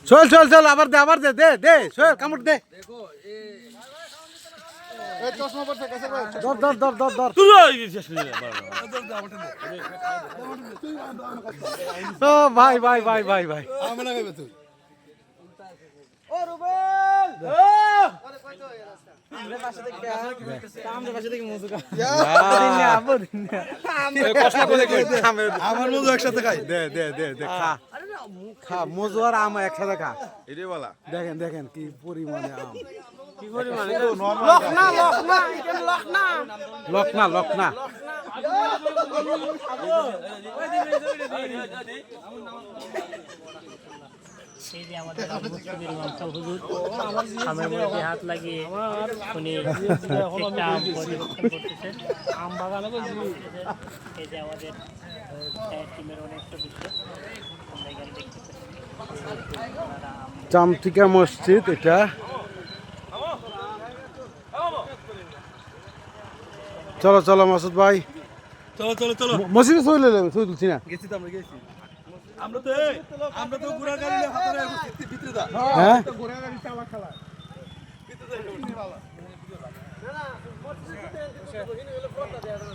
চল চল চল আবার দে দে দে সোহেল কামড় দে ধর ধর ধর ধর ধর ও ভাই ভাই ভাই ভাই ভাই আমার মজু একসাথে খাই দে দে দে দে খা খা মজু আর আম একসাথে খা এটাই বলা দেখেন দেখেন কি পরিমাণে আম লখনা লখনা এই যে আমাদের মুসলিমের ইমাম হুজুর খামের মধ্যে হাত লাগিয়ে উনি একটা আম পরিবেশন করতেছেন আম বাগানে এই যে আমাদের টিমের অনেক সদস্য আমরা এখানে দেখতে পাচ্ছি চামটিকা মসজিদ এটা চলো চলো মাসুদ ভাই চলো চলো চলো মসজিদে ছবি লইলাম ছবি তুলছি না গেছি তো আমরা গেছি আমরা তো ঘোড়া গাড়ি নিয়ে হাতারে ভিতরে দা হ্যাঁ ঘোড়া গাড়ি চালা খেলা